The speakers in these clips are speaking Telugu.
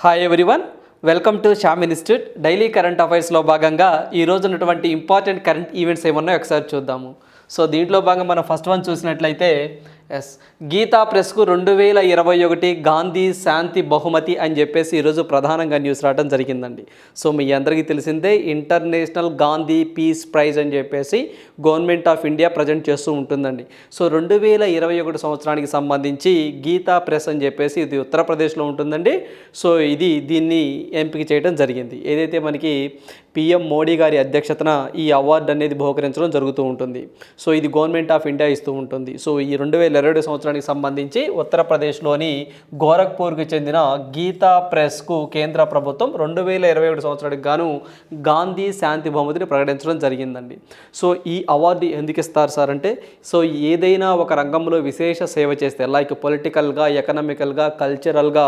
Hi everyone, welcome to Shyam institute. Daily current అఫైర్స్లో భాగంగా ఈ రోజు ఉన్నటువంటి ఇంపార్టెంట్ కరెంట్ ఈవెంట్స్ ఏమన్నాయో ఒకసారి చూద్దాము. సో దీంట్లో భాగంగా మనం ఫస్ట్ వన్ చూసినట్లయితే గీతా ప్రెస్కు 2021 గాంధీ శాంతి బహుమతి అని చెప్పేసి ఈరోజు ప్రధానంగా న్యూస్ రావడం జరిగిందండి. సో మీ అందరికీ తెలిసిందే ఇంటర్నేషనల్ గాంధీ పీస్ ప్రైజ్ అని చెప్పేసి గవర్నమెంట్ ఆఫ్ ఇండియా ప్రజెంట్ చేస్తూ ఉంటుందండి. సో 2021 సంవత్సరానికి సంబంధించి గీతా ప్రెస్ అని చెప్పేసి ఇది ఉత్తరప్రదేశ్లో ఉంటుందండి. సో దీన్ని ఎంపిక చేయడం జరిగింది. ఏదైతే మనకి పిఎం మోడీ గారి అధ్యక్షతన ఈ అవార్డు అనేది బహుకరించడం జరుగుతూ ఉంటుంది. సో ఇది గవర్నమెంట్ ఆఫ్ ఇండియా ఇస్తూ ఉంటుంది. సో ఈ 2022 సంవత్సరానికి సంబంధించి ఉత్తరప్రదేశ్లోని గోరఖ్పూర్కి చెందిన గీతా ప్రెస్కు కేంద్ర ప్రభుత్వం 2021 సంవత్సరానికి గాను గాంధీ శాంతి బహుమతిని ప్రకటించడం జరిగిందండి. సో ఈ అవార్డు ఎందుకు ఇస్తారు సార్ అంటే, సో ఏదైనా ఒక రంగంలో విశేష సేవ చేస్తే, లైక్ పొలిటికల్గా, ఎకనామికల్గా, కల్చరల్గా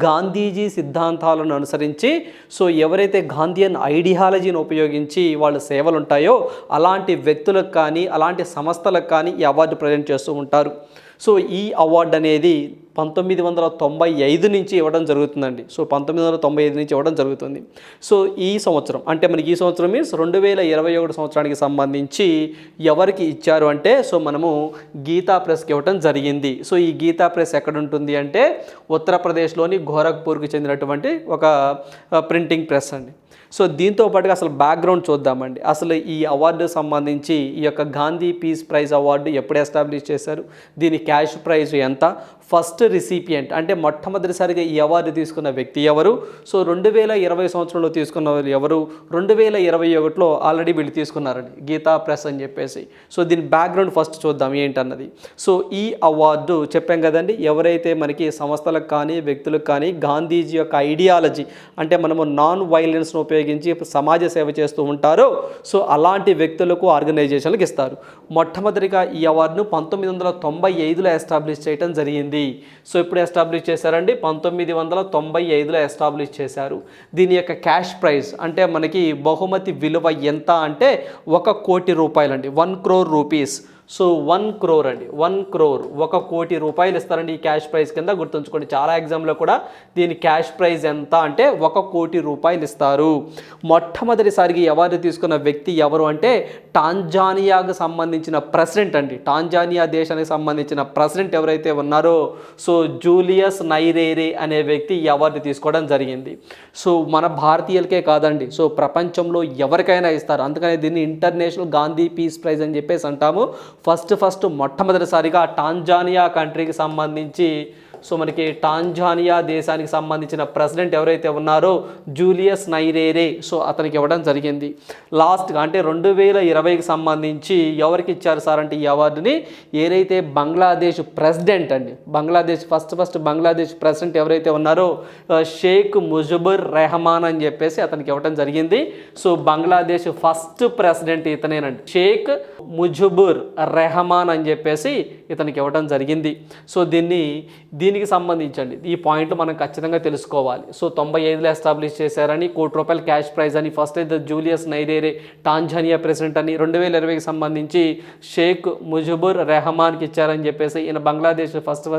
గాంధీజీ సిద్ధాంతాలను అనుసరించి సో ఎవరైతే గాంధీయన్ ఐడియాలజీని ఉపయోగించి వాళ్ళ సేవలు ఉంటాయో అలాంటి వ్యక్తులకు కానీ అలాంటి సంస్థలకు కానీ ఈ అవార్డు ప్రజెంట్ చేస్తూ ఉంటారు. సో ఈ అవార్డు అనేది 1995 నుంచి ఇవ్వడం జరుగుతుందండి. సో 1995 నుంచి ఇవ్వడం జరుగుతుంది. సో ఈ సంవత్సరం అంటే మనకి ఈ సంవత్సరం మీన్స్ 2021 సంవత్సరానికి సంబంధించి ఎవరికి ఇచ్చారు అంటే, సో మనము గీతా ప్రెస్కి ఇవ్వడం జరిగింది. సో ఈ గీతా ప్రెస్ ఎక్కడ ఉంటుంది అంటే ఉత్తరప్రదేశ్లోని గోరఖ్పూర్కి చెందినటువంటి ఒక ప్రింటింగ్ ప్రెస్ అండి. సో దీంతో పాటుగా అసలు బ్యాక్గ్రౌండ్ చూద్దామండి. అసలు ఈ అవార్డు సంబంధించి ఈ యొక్క గాంధీ పీస్ ప్రైజ్ అవార్డు ఎప్పుడు ఎస్టాబ్లిష్ చేశారు, దీని క్యాష్ ప్రైజ్ ఎంత, ఫస్ట్ రిసిపియంట్ అంటే మొట్టమొదటిసారిగా ఈ అవార్డు తీసుకున్న వ్యక్తి ఎవరు, సో 2020 సంవత్సరంలో తీసుకున్న వాళ్ళు ఎవరు, 2021లో ఆల్రెడీ వీళ్ళు తీసుకున్నారండి గీతా ప్రెస్ అని చెప్పేసి. సో దీని బ్యాక్గ్రౌండ్ ఫస్ట్ చూద్దాం ఏంటన్నది. సో ఈ అవార్డు చెప్పాం కదండి, ఎవరైతే మనకి సంస్థలకు కానీ వ్యక్తులకు కానీ గాంధీజీ యొక్క ఐడియాలజీ అంటే మనము నాన్ వైలెన్స్ను ఉపయోగించి సమాజ సేవ చేస్తూ ఉంటారో సో అలాంటి వ్యక్తులకు ఆర్గనైజేషన్లకు ఇస్తారు. మొట్టమొదటిగా ఈ అవార్డును 1995లో ఎస్టాబ్లిష్ చేయడం జరిగింది. సో ఇప్పుడు ఎస్టాబ్లిష్ చేశారండి, 1995లో ఎస్టాబ్లిష్ చేశారు. దీని యొక్క క్యాష్ ప్రైజ్ అంటే మనకి బహుమతి విలువ ఎంత అంటే 1 కోటి రూపాయలండి, 1 crore రూపీస్. సో 1 crore అండి, 1 crore 1 కోటి రూపాయలు ఇస్తారండి ఈ క్యాష్ ప్రైజ్ కింద. గుర్తుంచుకోండి, చాలా ఎగ్జామ్లో కూడా దీని క్యాష్ ప్రైజ్ ఎంత అంటే 1 కోటి రూపాయలు ఇస్తారు. మొట్టమొదటిసారిగా అవార్డు తీసుకున్న వ్యక్తి ఎవరు అంటే టాంజానియాకు సంబంధించిన ప్రెసిడెంట్ అండి. టాంజానియా దేశానికి సంబంధించిన ప్రెసిడెంట్ ఎవరైతే ఉన్నారో సో జూలియస్ నైరేరే అనే వ్యక్తి ఈ అవార్డు తీసుకోవడం జరిగింది. సో మన భారతీయులకే కాదండి, సో ప్రపంచంలో ఎవరికైనా ఇస్తారు. అందుకని దీన్ని ఇంటర్నేషనల్ గాంధీ పీస్ ప్రైజ్ అని చెప్పేసి అంటాము. ఫస్ట్ మొట్టమొదటిసారిగా టాంజానియా కంట్రీకి సంబంధించి సో మనకి టాంజానియా దేశానికి సంబంధించిన ప్రెసిడెంట్ ఎవరైతే ఉన్నారో జూలియస్ నైరేరే సో అతనికి ఇవ్వడం జరిగింది. లాస్ట్గా అంటే 2020కి సంబంధించి ఎవరికి ఇచ్చారు సార్ అంటే ఈ అవార్డుని ఏదైతే బంగ్లాదేశ్ ప్రెసిడెంట్ అండి, బంగ్లాదేశ్ ఫస్ట్ బంగ్లాదేశ్ ప్రెసిడెంట్ ఎవరైతే ఉన్నారో షేక్ ముజిబుర్ రెహమాన్ అని చెప్పేసి అతనికి ఇవ్వడం జరిగింది. సో బంగ్లాదేశ్ ఫస్ట్ ప్రెసిడెంట్ ఇతనేనండి, షేక్ ముజిబుర్ రెహమాన్ అని చెప్పేసి ఇతనికి ఇవ్వడం జరిగింది. సో దీనికి సంబంధించండి ఈ పాయింట్లు మనం ఖచ్చితంగా తెలుసుకోవాలి. సో 95లో ఎస్టాబ్లిష్ చేశారని, 1 కోటి రూపాయలు క్యాష్ ప్రైజ్ అని, ఫస్ట్ అయితే జూలియస్ నైరేరే టాంజానియా ప్రెసిడెంట్ అని, 2020కి సంబంధించి షేక్ ముజిబుర్ రెహమాన్కి ఇచ్చారని చెప్పేసి ఈయన బంగ్లాదేశ్ ఫస్ట్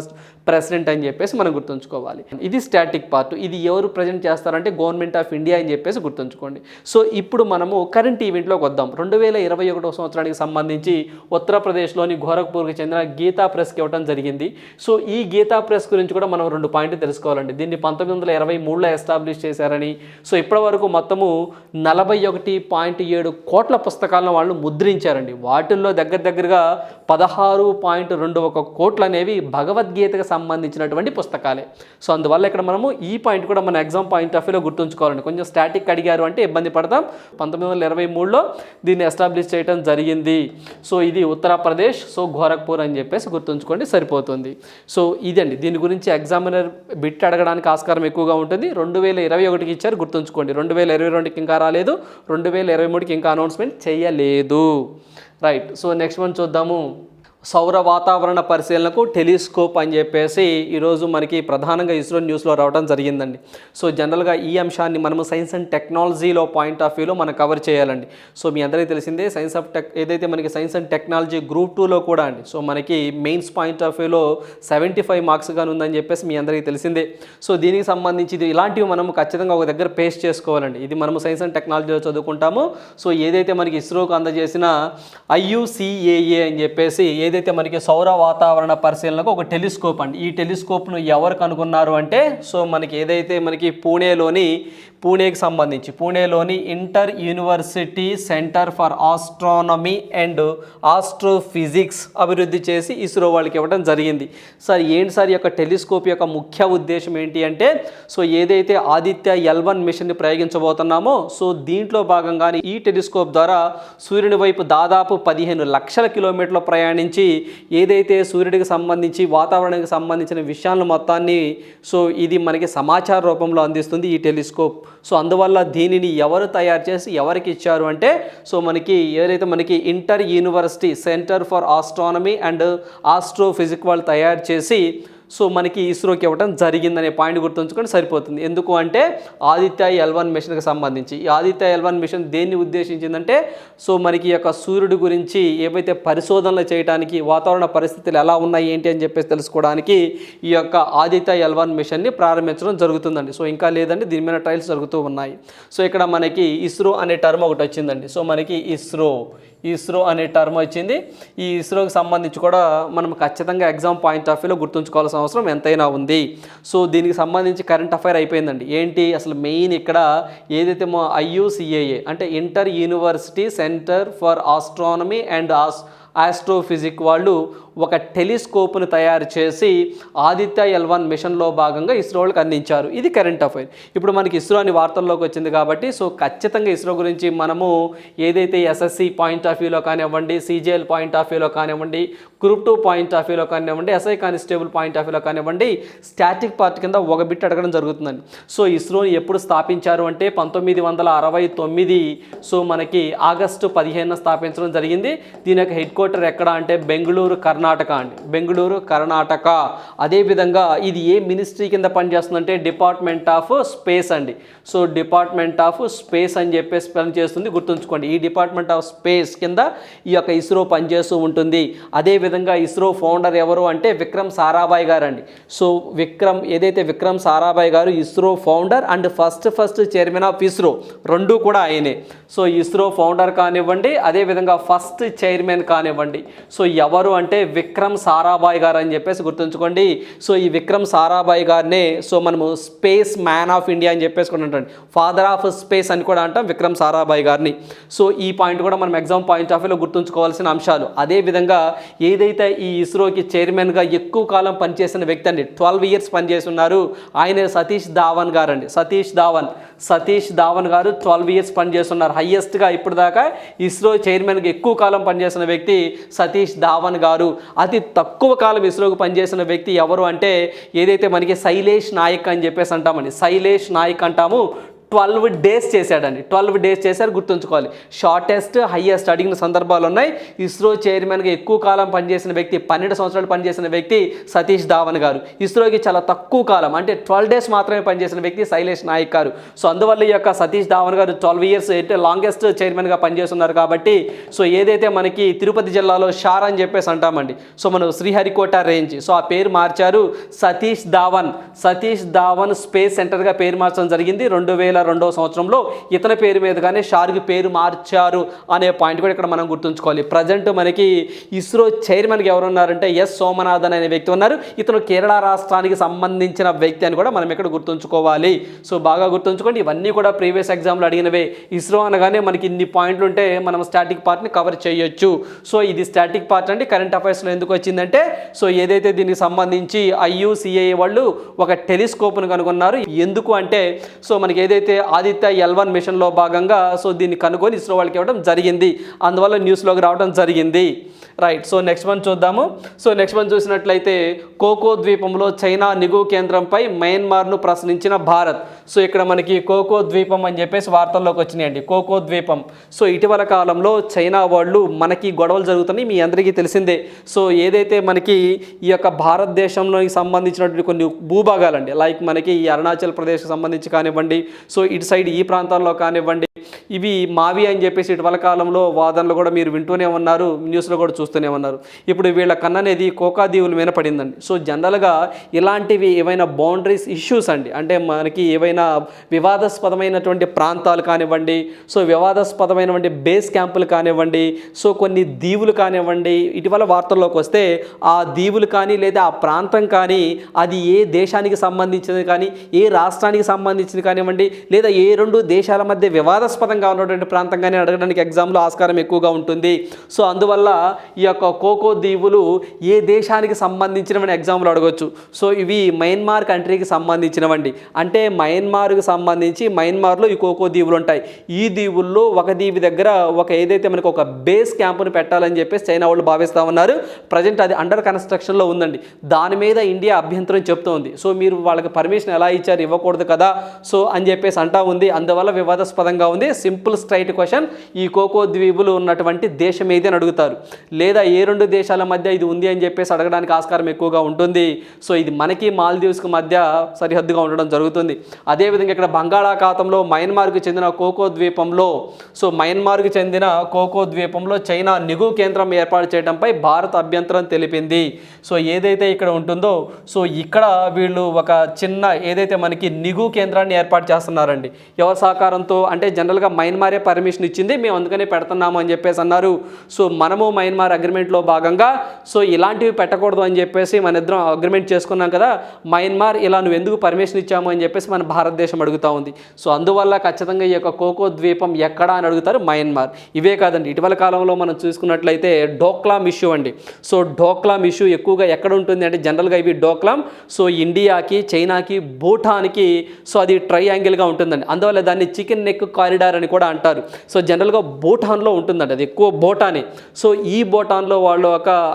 ప్రెసిడెంట్ అని చెప్పేసి మనం గుర్తుంచుకోవాలి. ఇది స్టాటిక్ పార్ట్. ఇది ఎవరు ప్రజెంట్ చేస్తారంటే గవర్నమెంట్ ఆఫ్ ఇండియా అని చెప్పేసి గుర్తుంచుకోండి. సో ఇప్పుడు మనము కరెంట్ ఈవెంట్లోకి వద్దాం. 2021 సంవత్సరానికి సంబంధించి ఉత్తరప్రదేశ్లోని గోరఖ్పూర్కి చెందిన గీతా ప్రెస్కి ఇవ్వడం జరిగింది. సో ఈ గీతా ప్రెస్ గురించి కూడా మనం 2 పాయింట్లు తెలుసుకోవాలండి. దీన్ని 1923లో ఎస్టాబ్లిష్ చేశారని, సో ఇప్పటి వరకు మొత్తము 41.7 కోట్ల పుస్తకాలను వాళ్ళు ముద్రించారండి. వాటిల్లో దగ్గరగా 16.21 కోట్లు అనేవి భగవద్గీతకు సంబంధించినటువంటి పుస్తకాలే. సో అందువల్ల ఇక్కడ మనము ఈ పాయింట్ కూడా మన ఎగ్జామ్ పాయింట్ ఆఫ్ వ్యూలో గుర్తుంచుకోవాలండి. కొంచెం స్టాటిక్ అడిగారు అంటే ఇబ్బంది పడతాం. 1923లో దీన్ని ఎస్టాబ్లిష్ చేయడం జరిగింది. సో ఇది ఉత్తరప్రదేశ్, సో గోరఖ్పూర్ అని చెప్పేసి గుర్తుంచుకోండి సరిపోతుంది. సో ఇదండి, దీని గురించి ఎగ్జామినర్ బిట్ అడగడానికి ఆస్కారం ఎక్కువగా ఉంటుంది. 2021కి ఇచ్చారు గుర్తుంచుకోండి, 2022కి ఇంకా రాలేదు, 2023కి ఇంకా అనౌన్స్మెంట్ చేయలేదు. రైట్. సో నెక్స్ట్ వన్ చూద్దాము. సౌర వాతావరణ పరిశీలనకు టెలిస్కోప్ అని చెప్పేసి ఈరోజు మనకి ప్రధానంగా ఇస్రో న్యూస్లో రావడం జరిగిందండి. సో జనరల్గా ఈ అంశాన్ని మనము సైన్స్ అండ్ టెక్నాలజీలో పాయింట్ ఆఫ్ వ్యూలో మనం కవర్ చేయాలండి. సో మీ అందరికీ తెలిసిందే సైన్స్ ఆఫ్ ఏదైతే మనకి సైన్స్ అండ్ టెక్నాలజీ గ్రూప్ 2లో కూడా అండి, సో మనకి మెయిన్స్ పాయింట్ ఆఫ్ వ్యూలో 75 మార్క్స్ గాను ఉందని చెప్పేసి మీ అందరికీ తెలిసిందే. సో దీనికి సంబంధించి ఇలాంటివి మనం ఖచ్చితంగా ఒక దగ్గర పేస్ట్ చేసుకోవాలండి. ఇది మనము సైన్స్ అండ్ టెక్నాలజీలో చదువుకుంటాము. సో ఏదైతే మనకి ఇస్రోకు అందజేసిన IUCAA అని చెప్పేసి ఏదైతే మనకి సౌర వాతావరణ పరిశీలనకు ఒక టెలిస్కోప్ అండి. ఈ టెలిస్కోప్ను ఎవరు కనుగొన్నారు అంటే సో మనకి ఏదైతే మనకి పూణేకి సంబంధించి పూణేలోని inter university centre for astronomy and astrophysics అభివృద్ధి చేసి ఇస్రో వాళ్ళకి ఇవ్వడం జరిగింది. సార్ ఏంటి సార్ ఈ యొక్క టెలిస్కోప్ యొక్క ముఖ్య ఉద్దేశం ఏంటి అంటే సో ఏదైతే ఆదిత్య L1 మిషన్ని ప్రయోగించబోతున్నామో సో దీంట్లో భాగంగానే ఈ టెలిస్కోప్ ద్వారా సూర్యుని వైపు దాదాపు 15 లక్షల కిలోమీటర్లు ప్రయాణించి ఏదైతే సూర్యుడికి సంబంధించి వాతావరణానికి సంబంధించిన విషయాలను మొత్తాన్ని సో ఇది మనకి సమాచార రూపంలో అందిస్తుంది ఈ టెలిస్కోప్. సో అందువల్ల దీనిని ఎవరు తయారు చేసి ఎవరికి ఇచ్చారు అంటే సో మనకి ఏదైతే మనకి inter university centre for astronomy and astrophysics వాళ్ళు తయారు చేసి సో మనకి ఇస్రోకి ఇవ్వడం జరిగిందనే పాయింట్ గుర్తుంచుకొని సరిపోతుంది. ఎందుకు అంటే ఆదిత్య L1 మిషన్కి సంబంధించి ఈ ఆదిత్య L1 మిషన్ దేన్ని ఉద్దేశించిందంటే సో మనకి యొక్క సూర్యుడి గురించి ఏవైతే పరిశోధనలు చేయడానికి వాతావరణ పరిస్థితులు ఎలా ఉన్నాయి ఏంటి అని చెప్పేసి తెలుసుకోవడానికి ఈ యొక్క ఆదిత్య L1 మిషన్ని ప్రారంభించడం జరుగుతుందండి. సో ఇంకా లేదండి, దీని మీద ట్రయల్స్ జరుగుతూ ఉన్నాయి. సో ఇక్కడ మనకి ఇస్రో అనే టర్మ్ ఒకటి వచ్చిందండి. సో మనకి ఇస్రో అనే టర్మ్ వచ్చింది. ఈ ఇస్రోకి సంబంధించి కూడా మనం ఖచ్చితంగా ఎగ్జామ్ పాయింట్ ఆఫ్ వ్యూలో గుర్తుంచుకోవాల్సిన అవసరం ఎంతైనా ఉంది. సో దీనికి సంబంధించి కరెంట్ అఫైర్ అయిపోయిందండి. ఏంటి అసలు మెయిన్ ఇక్కడ ఏదైతే IUCAA అంటే inter university centre for astronomy and astrophysics వాళ్ళు ఒక టెలిస్కోప్ను తయారు చేసి ఆదిత్య L1 మిషన్లో భాగంగా ఇస్రో వాళ్ళకి అందించారు. ఇది కరెంట్ అఫైర్. ఇప్పుడు మనకి ఇస్రో అని వార్తల్లోకి వచ్చింది కాబట్టి సో ఖచ్చితంగా ఇస్రో గురించి మనము ఏదైతే SSC పాయింట్ ఆఫ్ వ్యూలో కానివ్వండి, CGL పాయింట్ ఆఫ్ వ్యూలో కానివ్వండి, గ్రూప్ 2 పాయింట్ ఆఫ్ వ్యూలో కానివ్వండి, SI కానిస్టేబుల్ పాయింట్ ఆఫ్ వ్యూలో కానివ్వండి స్టాటిక్ పార్ట్ కింద ఒక బిట్ అడగడం జరుగుతుందండి. సో ఇస్రోని ఎప్పుడు స్థాపించారు అంటే 1969 సో మనకి ఆగస్టు 15 స్థాపించడం జరిగింది. దీని యొక్క హెడ్ క్వార్టర్ ఎక్కడ అంటే బెంగళూరు కర్ణాటక. అదేవిధంగా ఇది ఏ మినిస్ట్రీ కింద పనిచేస్తుందంటే డిపార్ట్మెంట్ ఆఫ్ స్పేస్ అండి. సో డిపార్ట్మెంట్ ఆఫ్ స్పేస్ అని చెప్పేసి పనిచేస్తుంది, గుర్తుంచుకోండి. ఈ డిపార్ట్మెంట్ ఆఫ్ స్పేస్ కింద ఈ యొక్క ఇస్రో పనిచేస్తూ ఉంటుంది. అదేవిధంగా ఇస్రో ఫౌండర్ ఎవరు అంటే విక్రమ్ సారాభాయ్ గారు అండి. సో విక్రమ్ సారాభాయ్ గారు ISRO founder and first chairman of ISRO, రెండు కూడా ఆయనే. సో ఇస్రో ఫౌండర్ కానివ్వండి, అదేవిధంగా ఫస్ట్ చైర్మన్ కానివ్వండి. సో ఎవరు అంటే విక్రమ్ సారాభాయ్ గారు అని చెప్పేసి గుర్తుంచుకోండి. సో ఈ విక్రమ్ సారాభాయ్ గారినే సో మనము స్పేస్ మ్యాన్ ఆఫ్ ఇండియా అని చెప్పేసి కూడా అంటాం, ఫాదర్ ఆఫ్ స్పేస్ అని కూడా అంటాం విక్రమ్ సారాభాయ్ గారిని. సో ఈ పాయింట్ కూడా మనం ఎగ్జామ్ పాయింట్ ఆఫ్ వ్యూలో గుర్తుంచుకోవాల్సిన అంశాలు. అదేవిధంగా ఏదైతే ఈ ఇస్రోకి చైర్మన్గా ఎక్కువ కాలం పనిచేసిన వ్యక్తి అండి, 12 ఇయర్స్ పనిచేసి ఉన్నారు, ఆయన సతీష్ ధావన్ గారు అండి. సతీష్ ధావన్ గారు 12 ఇయర్స్ పనిచేస్తున్నారు. హయ్యెస్ట్గా ఇప్పుడు దాకా ఇస్రో చైర్మన్గా ఎక్కువ కాలం పనిచేసిన వ్యక్తి సతీష్ ధావన్ గారు. అతి తక్కువ కాలం ఇస్రోకి పనిచేసిన వ్యక్తి ఎవరు అంటే ఏదైతే మనకి శైలేష్ నాయక్ అని చెప్పేసి అంటామండి. శైలేష్ నాయక్ అంటాము. 12 డేస్ చేశాడండి. 12 డేస్ చేశారు, గుర్తుంచుకోవాలి. షార్టెస్ట్ హైయెస్ట్ అడిగిన సందర్భాలు ఉన్నాయి. ఇస్రో చైర్మన్గా ఎక్కువ కాలం పనిచేసిన వ్యక్తి 12 సంవత్సరాలు పనిచేసిన వ్యక్తి సతీష్ ధావన్ గారు. ఇస్రోకి చాలా తక్కువ కాలం అంటే 12 డేస్ మాత్రమే పనిచేసిన వ్యక్తి శైలేష్ నాయక్ గారు. సో అందువల్ల ఈ యొక్క సతీష్ ధావన్ గారు 12 ఇయర్స్ అయితే లాంగెస్ట్ చైర్మన్గా పనిచేస్తున్నారు కాబట్టి సో ఏదైతే మనకి తిరుపతి జిల్లాలో షార్ అని చెప్పేసి అంటామండి. సో మనం శ్రీహరికోట రేంజ్, సో ఆ పేరు మార్చారు. సతీష్ ధావన్ స్పేస్ సెంటర్గా పేరు మార్చడం జరిగింది. 2002వ సంవత్సరంలో ఇతని పేరు మీదగానే షార్కి పేరు మార్చారు అనే పాయింట్ కూడా ఇక్కడ మనం గుర్తుంచుకోవాలి. ప్రజెంట్ మనకి ఇస్రో చైర్మన్గా ఎవరు ఉన్నారంటే ఎస్ సోమనాథన్ అనే వ్యక్తి ఉన్నారు. ఇతను కేరళ రాష్ట్రానికి సంబంధించిన వ్యక్తి అని కూడా మనం ఇక్కడ గుర్తుంచుకోవాలి. సో బాగా గుర్తుంచుకోండి, ఇవన్నీ కూడా ప్రీవియస్ ఎగ్జామ్లో అడిగినవే. ఇస్రో అనగానే మనకి ఇన్ని పాయింట్లు ఉంటే మనం స్టాటిక్ పార్ట్ని కవర్ చేయొచ్చు. సో ఇది స్టాటిక్ పార్ట్ అండి. కరెంట్ అఫైర్స్లో ఎందుకు వచ్చిందంటే సో ఏదైతే దీనికి సంబంధించి IUCAA వాళ్ళు ఒక టెలిస్కోప్ను కనుగొన్నారు. ఎందుకు అంటే సో మనకి ఏదైతే అయితే ఆదిత్య L1 మిషన్లో భాగంగా సో దీన్ని కనుగొని ఇస్రో వాళ్ళకి ఇవ్వడం జరిగింది, అందువల్ల న్యూస్లోకి రావడం జరిగింది. రైట్. సో నెక్స్ట్ వన్ చూద్దాము. సో నెక్స్ట్ వన్ చూసినట్లయితే కోకో ద్వీపంలో చైనా నిఘు కేంద్రంపై మయన్మార్ను ప్రశ్నించిన భారత్. సో ఇక్కడ మనకి కోకో ద్వీపం అని చెప్పేసి వార్తల్లోకి వచ్చినాయండి. కోకో ద్వీపం. సో ఇటీవల కాలంలో చైనా వాళ్ళు మనకి గొడవలు జరుగుతున్నాయి, మీ అందరికీ తెలిసిందే. సో ఏదైతే మనకి ఈ యొక్క భారతదేశంలోకి సంబంధించినటువంటి కొన్ని భూభాగాలండి, లైక్ మనకి ఈ అరుణాచల్ ప్రదేశ్కి సంబంధించి కానివ్వండి, సో ఇటు సైడ్ ఈ ప్రాంతాల్లో కానివ్వండి, ఇవి మావి అని చెప్పేసి ఇటీవల కాలంలో వాదనలు కూడా మీరు వింటూనే ఉన్నారు, న్యూస్లో కూడా చూస్తూనే ఉన్నారు. ఇప్పుడు వీళ్ళ కన్ననేది కోకా దీవుల మీద పడిందండి. సో జనరల్గా ఇలాంటివి ఏవైనా బౌండరీస్ ఇష్యూస్ అండి, అంటే మనకి ఏవైనా వివాదాస్పదమైనటువంటి ప్రాంతాలు కానివ్వండి, సో వివాదాస్పదమైనటువంటి బేస్ క్యాంపులు కానివ్వండి, సో కొన్ని దీవులు కానివ్వండి, ఇటీవల వార్తల్లోకి వస్తే ఆ దీవులు కానీ లేదా ఆ ప్రాంతం కానీ అది ఏ దేశానికి సంబంధించింది కానీ ఏ రాష్ట్రానికి సంబంధించింది కానివ్వండి, లేదా ఏ రెండు దేశాల మధ్య వివాదాస్పదంగా ఉన్నటువంటి ప్రాంతం కానీ అడగడానికి ఎగ్జామ్లో ఆస్కారం ఎక్కువగా ఉంటుంది. సో అందువల్ల ఈ యొక్క కోకో దీవులు ఏ దేశానికి సంబంధించినవని ఎగ్జామ్లో అడగవచ్చు. సో ఇవి మయన్మార్ కంట్రీకి సంబంధించినవండి, అంటే మయన్మార్కి సంబంధించి మయన్మార్లో ఈ కోకో దీవులు ఉంటాయి. ఈ దీవుల్లో ఒక దీవి దగ్గర ఒక ఏదైతే మనకు ఒక బేస్ క్యాంపును పెట్టాలని చెప్పేసి చైనా వాళ్ళు భావిస్తూ ఉన్నారు. ప్రజెంట్ అది అండర్ కన్స్ట్రక్షన్లో ఉందండి. దాని మీద ఇండియా అభ్యంతరం చెప్తూ ఉంది. సో మీరు వాళ్ళకి పర్మిషన్ ఎలా ఇచ్చారు, ఇవ్వకూడదు కదా సో అని చెప్పేసి అంటా ఉంది, అందువల్ల వివాదాస్పదంగా ఉంది. సింపుల్ స్ట్రైట్ క్వశ్చన్, ఈ కోకో ద్వీపులు ఉన్నటువంటి దేశం ఏది అని అడుగుతారు, లేదా ఏ రెండు దేశాల మధ్య ఇది ఉంది అని చెప్పేసి అడగడానికి ఆస్కారం ఎక్కువగా ఉంటుంది. సో ఇది మనకి మాల్దీవ్స్కి మధ్య సరిహద్దుగా ఉండడం జరుగుతుంది. అదేవిధంగా ఇక్కడ బంగాళాఖాతంలో మయన్మార్కు చెందిన కోకో ద్వీపంలో, సో మయన్మార్కు చెందిన కోకో ద్వీపంలో చైనా నిఘు కేంద్రం ఏర్పాటు చేయడంపై భారత్ అభ్యంతరం తెలిపింది. సో ఏదైతే ఇక్కడ ఉంటుందో సో ఇక్కడ వీళ్ళు ఒక చిన్న ఏదైతే మనకి నిఘు కేంద్రాన్ని ఏర్పాటు చేస్తున్నారండి. ఎవరి సహకారంతో అంటే జనరల్గా మయన్మారే పర్మిషన్ ఇచ్చింది, మేము అందుకనే పెడుతున్నాము అని చెప్పేసి అన్నారు. సో మనము మయన్మార్ అగ్రిమెంట్లో భాగంగా సో ఇలాంటివి పెట్టకూడదు అని చెప్పేసి మన ఇద్దరం అగ్రిమెంట్ చేసుకున్నాం కదా, మయన్మార్ ఇలా నువ్వు ఎందుకు పర్మిషన్ ఇచ్చాము అని చెప్పేసి మన భారతదేశం అడుగుతూ ఉంది. సో అందువల్ల ఖచ్చితంగా ఈ యొక్క కోకో ద్వీపం ఎక్కడా అని అడుగుతారు, మయన్మార్. ఇవే కాదండి, ఇటీవల కాలంలో మనం చూసుకున్నట్లయితే డోక్లాం ఇష్యూ అండి. సో డోక్లాం ఇష్యూ ఎక్కువగా ఎక్కడ ఉంటుంది అంటే జనరల్గా ఇవి డోక్లాం సో ఇండియాకి, చైనాకి, భూటాన్కి సో అది ట్రయాంగిల్గా ఉంటుందండి. అందువల్ల దాన్ని చికెన్ నెక్ కారిడార్ అని కూడా అంటారు. సో జనరల్గా భూటాన్లో ఉంటుందండి, అది ఎక్కువ భూటానే. సో ఈ భూటాన్లో వాళ్ళు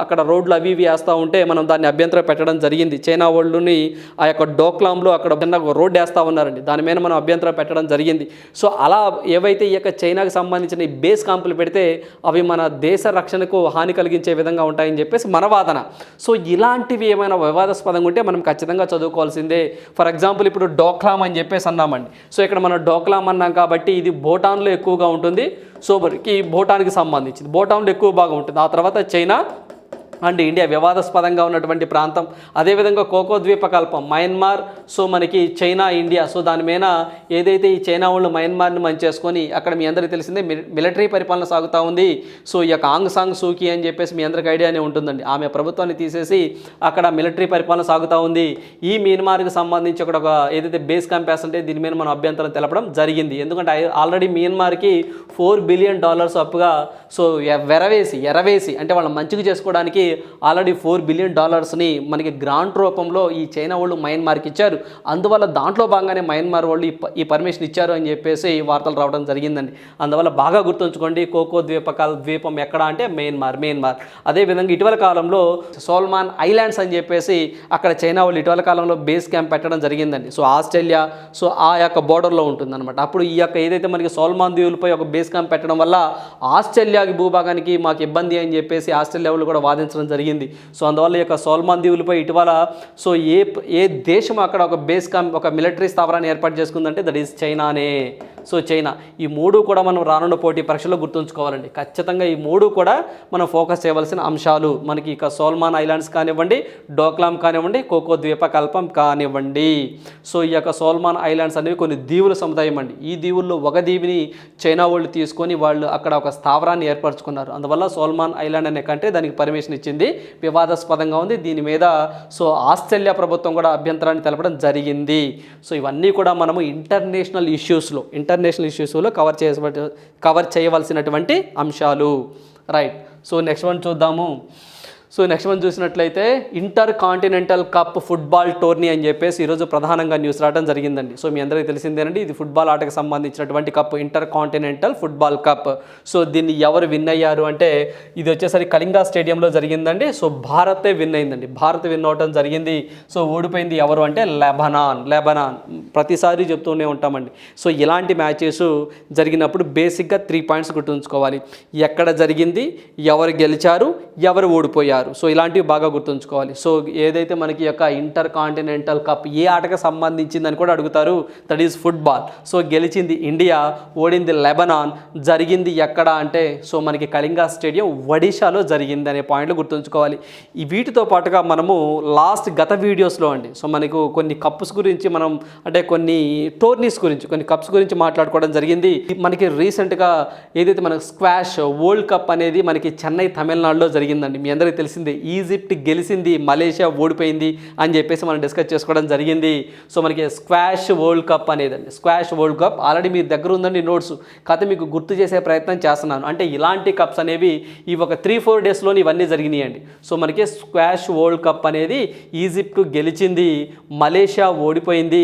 అక్కడ రోడ్లు అవి ఇవి వేస్తూ ఉంటే మనం దాన్ని అభ్యంతరం పెట్టడం జరిగింది. చైనా వాళ్ళని ఆ యొక్క డోక్లాంలో అక్కడ చిన్న రోడ్డు వేస్తూ ఉన్నారండి, దాని మీద మనం అభ్యంతరం పెట్టడం జరిగింది. సో అలా ఏవైతే ఈ యొక్క చైనాకి సంబంధించిన ఈ బేస్ క్యాంపులు పెడితే అవి మన దేశ రక్షణకు హాని కలిగించే విధంగా ఉంటాయని చెప్పేసి మన వాదన. సో ఇలాంటివి ఏమైనా వివాదాస్పదంగా ఉంటే మనం ఖచ్చితంగా చదువుకోవాల్సిందే. ఫర్ ఎగ్జాంపుల్ ఇప్పుడు డోక్లాం అని చెప్పేసి అన్నామండి. సో ఇక్కడ మనం డోక్లాం అన్నాం కాబట్టి ఇది భూటాన్లో ఎక్కువగా ఉంటుంది. సో మనకి భూటాన్కి సంబంధించింది, భూటాన్లో ఎక్కువ బాగా ఉంటుంది. ఆ తర్వాత చైనా అండ్ ఇండియా వివాదాస్పదంగా ఉన్నటువంటి ప్రాంతం. అదేవిధంగా కోకో ద్వీపకల్పం మయన్మార్, సో మనకి చైనా, ఇండియా. సో దాని మీద ఏదైతే ఈ చైనా వాళ్ళు మయన్మార్ని మంచి చేసుకొని అక్కడ మీ అందరికీ తెలిసిందే మిలిటరీ పరిపాలన సాగుతూ ఉంది. సో ఈ యొక్క ఆంగ్ సాంగ్ సూకీ అని చెప్పేసి మీ అందరికీ ఐడియానే ఉంటుందండి, ఆమె ప్రభుత్వాన్ని తీసేసి అక్కడ మిలిటరీ పరిపాలన సాగుతూ ఉంది. ఈ మియన్మార్కి సంబంధించి ఒక ఏదైతే బేస్ క్యాంప్ ఉంటే దీని మీద మనం అభ్యంతరం తెలపడం జరిగింది. ఎందుకంటే ఆల్రెడీ మియన్మార్కి $4 బిలియన్ అప్పుగా సో ఎరవేసి అంటే వాళ్ళ మంచిగా చేసుకోవడానికి ఆల్రెడీ $4 బిలియన్ మనకి గ్రాంట్ రూపంలో ఈ చైనా వాళ్ళు మయన్మార్కి ఇచ్చారు. అందువల్ల దాంట్లో భాగంగానే మయన్మార్ వాళ్ళు ఈ పర్మిషన్ ఇచ్చారు అని చెప్పేసి వార్తలు రావడం జరిగిందండి. అందువల్ల బాగా గుర్తుంచుకోండి, కోకో ద్వీపం ఎక్కడ అంటే మయన్మార్. అదేవిధంగా ఇటీవల కాలంలో సోల్మాన్ ఐలాండ్స్ అని చెప్పేసి అక్కడ చైనా వాళ్ళు ఇటీవల కాలంలో బేస్ క్యాంప్ పెట్టడం జరిగిందండి. సో ఆస్ట్రేలియా సో ఆ యొక్క బోర్డర్లో ఉంటుందన్నమాట. అప్పుడు ఈ యొక్క ఏదైతే మనకి సోల్మాన్ దీవులపై ఒక బేస్ క్యాంప్ పెట్టడం వల్ల ఆస్ట్రేలియాకి భూభాగానికి మాకు ఇబ్బంది అని చెప్పేసి ఆస్ట్రేలియా వాళ్ళు కూడా వాదించడం జరిగింది. సో అందువల్ల ఈ యొక్క సోల్మాన్ దీవులపై ఇటీవల సో ఏ దేశం అక్కడ ఒక బేస్ క్యాంప్ ఒక మిలిటరీ స్థావరాన్ని ఏర్పాటు చేసుకుందంటే దట్ ఈస్ చైనానే. So China. ఈ మూడు కూడా మనం రానున్న పోటీ పరీక్షలో గుర్తుంచుకోవాలండి. ఖచ్చితంగా ఈ మూడు కూడా మనం ఫోకస్ చేయవలసిన అంశాలు. మనకి ఇక సోల్మాన్ ఐలాండ్స్ కానివ్వండి, డోక్లాం కానివ్వండి, కోకో ద్వీపకల్పం కానివ్వండి. సో ఈ యొక్క సోల్మాన్ ఐలాండ్స్ అనేవి కొన్ని దీవుల సముదాయం అండి. ఈ దీవుల్లో ఒక దీవిని చైనా వాళ్ళు తీసుకొని వాళ్ళు అక్కడ ఒక స్థావరాన్ని ఏర్పరచుకున్నారు. అందువల్ల సోల్మాన్ ఐలాండ్ అనే కంటే దానికి పర్మిషన్ ఇచ్చింది. వివాదాస్పదంగా ఉంది. దీని మీద సో ఆస్ట్రేలియా ప్రభుత్వం కూడా అభ్యంతరాన్ని తెలపడం జరిగింది. సో ఇవన్నీ కూడా మనము ఇంటర్నేషనల్ ఇష్యూస్లో కవర్ చేయవలసినటువంటి అంశాలు. రైట్. సో నెక్స్ట్ వన్ చూద్దాము. సో నెక్స్ట్ వన్ చూసినట్లయితే inter continental cup football tourney అని చెప్పేసి ఈరోజు ప్రధానంగా న్యూస్ రావడం జరిగిందండి. సో మీ అందరికీ తెలిసిందేనండి, ఇది ఫుట్బాల్ ఆటకు సంబంధించినటువంటి cup, inter continental football cup. So దీన్ని ఎవరు విన్ అయ్యారు అంటే ఇది వచ్చేసరికి కళింగా స్టేడియంలో జరిగిందండి. సో భారతే విన్ అయిందండి, భారత్ విన్ అవటం జరిగింది. సో ఓడిపోయింది ఎవరు అంటే లెబనాన్. ప్రతిసారి చెప్తూనే ఉంటామండి. సో ఇలాంటి మ్యాచెస్ జరిగినప్పుడు బేసిక్గా 3 పాయింట్స్ గుర్తుంచుకోవాలి. ఎక్కడ జరిగింది, ఎవరు గెలిచారు, ఎవరు ఓడిపోయారు. సో ఇలాంటివి బాగా గుర్తుంచుకోవాలి. సో ఏదైతే మనకి యొక్క ఇంటర్ కాంటినెంటల్ కప్ ఏ ఆటకు సంబంధించిందని కూడా అడుగుతారు, దట్ ఈస్ ఫుట్బాల్. సో గెలిచింది ఇండియా, ఓడింది లెబనాన్. జరిగింది ఎక్కడ అంటే సో మనకి కళింగా స్టేడియం ఒడిశాలో జరిగింది అనే పాయింట్లు గుర్తుంచుకోవాలి. ఈ వీటితో పాటుగా మనము గత వీడియోస్లో అండి సో మనకు కొన్ని కప్స్ గురించి మనం అంటే కొన్ని టోర్నీస్ గురించి కొన్ని కప్స్ గురించి మాట్లాడుకోవడం జరిగింది. మనకి రీసెంట్గా ఏదైతే మనకు స్క్వాష్ వరల్డ్ కప్ అనేది మనకి చెన్నై తమిళనాడులో జరిగిందండి. మీ అందరికీ తెలిసిందే, ఈజిప్ట్ గెలిచింది, మలేషియా ఓడిపోయింది అని చెప్పేసి మనం డిస్కస్ చేసుకోవడం జరిగింది. సో మనకి స్క్వాష్ వరల్డ్ కప్ అనేదండి, స్క్వాష్ వరల్డ్ కప్ ఆల్రెడీ మీ దగ్గర ఉందండి నోట్స్, కథ మీకు గుర్తు చేసే ప్రయత్నం చేస్తున్నాను. అంటే ఇలాంటి కప్స్ అనేవి ఈ ఒక 3-4 డేస్లోని ఇవన్నీ జరిగినాయండి. సో మనకి స్క్వాష్ వరల్డ్ కప్ అనేది ఈజిప్ట్ గెలిచింది, మలేషియా ఓడిపోయింది.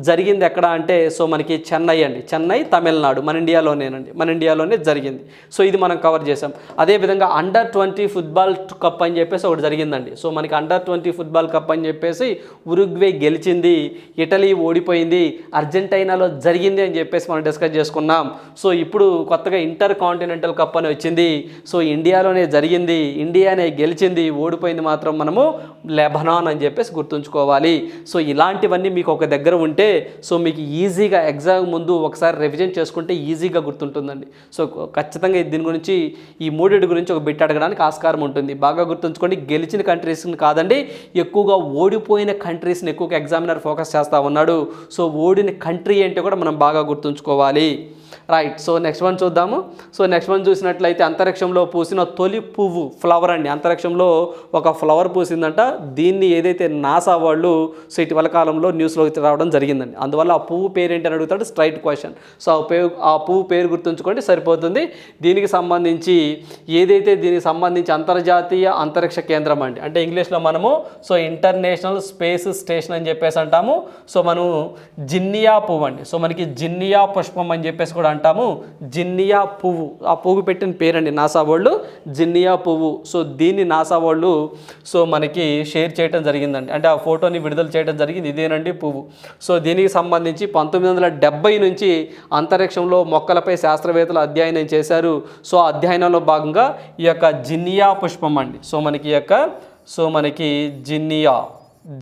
జరిగింది ఎక్కడ అంటే సో మనకి చెన్నై అండి, చెన్నై తమిళనాడు, మన ఇండియాలోనే జరిగింది. సో ఇది మనం కవర్ చేసాం. అదేవిధంగా అండర్-20 ఫుట్బాల్ కప్ అని చెప్పేసి ఒకటి జరిగిందండి. సో మనకి అండర్-20 ఫుట్బాల్ కప్ అని చెప్పేసి ఉరుగ్వే గెలిచింది, ఇటలీ ఓడిపోయింది, అర్జెంటీనాలో జరిగింది అని చెప్పేసి మనం డిస్కస్ చేసుకున్నాం. సో ఇప్పుడు కొత్తగా ఇంటర్ కాంటినెంటల్ కప్ అని వచ్చింది. సో ఇండియాలోనే జరిగింది, ఇండియానే గెలిచింది, ఓడిపోయింది మాత్రం మనము లెబనాన్ అని చెప్పేసి గుర్తుంచుకోవాలి. సో ఇలాంటివన్నీ మీకు ఒక దగ్గర ఉంటే సో మీకు ఈజీగా ఎగ్జామ్ ముందు ఒకసారి రివిజన్ చేసుకుంటే ఈజీగా గుర్తుంటుందండి. సో ఖచ్చితంగా దీని గురించి ఈ మూడింటి గురించి ఒక బిట్ అడగడానికి ఆస్కారం ఉంటుంది. బాగా గుర్తుంచుకోండి, గెలిచిన కంట్రీస్ని కాదండి, ఎక్కువగా ఓడిపోయిన కంట్రీస్ని ఎక్కువగా ఎగ్జామినర్ ఫోకస్ చేస్తూ ఉన్నాడు. సో ఓడిన కంట్రీ ఏంటో కూడా మనం బాగా గుర్తుంచుకోవాలి. రైట్. సో నెక్స్ట్ వన్ చూద్దాము. సో నెక్స్ట్ వన్ చూసినట్లయితే అంతరిక్షంలో పూసిన తొలి పువ్వు, ఫ్లవర్ అండి. అంతరిక్షంలో ఒక ఫ్లవర్ పూసిందంట. దీన్ని ఏదైతే నాసా వాళ్ళు సో ఇటీవల కాలంలో న్యూస్లో రావడం జరిగిందండి. అందువల్ల ఆ పువ్వు పేరు ఏంటి అని అడుగుతాడు, స్ట్రైట్ క్వశ్చన్. సో ఆ పువ్వు పేరు గుర్తుంచుకోండి సరిపోతుంది. దీనికి సంబంధించి అంతర్జాతీయ అంతరిక్ష కేంద్రం అండి, అంటే ఇంగ్లీష్లో మనము సో ఇంటర్నేషనల్ స్పేస్ స్టేషన్ అని చెప్పేసి అంటాము. సో మనం జిన్నియా పువ్వు అండి, సో మనకి జిన్నియా పుష్పం అని చెప్పేసి కూడా అంటాము. జిన్నియా పువ్వు, ఆ పువ్వు పెట్టిన పేరండి నాసా వాళ్ళు, జిన్నియా పువ్వు. సో దీన్ని నాసా వాళ్ళు సో మనకి షేర్ చేయడం జరిగిందండి, అంటే ఆ ఫోటోని విడుదల చేయడం జరిగింది. ఇదేనండి పువ్వు. సో దీనికి సంబంధించి 1970 నుంచి అంతరిక్షంలో మొక్కలపై శాస్త్రవేత్తలు అధ్యయనం చేశారు. సో అధ్యయనంలో భాగంగా ఈ యొక్క జిన్నియా పుష్పం అండి సో మనకి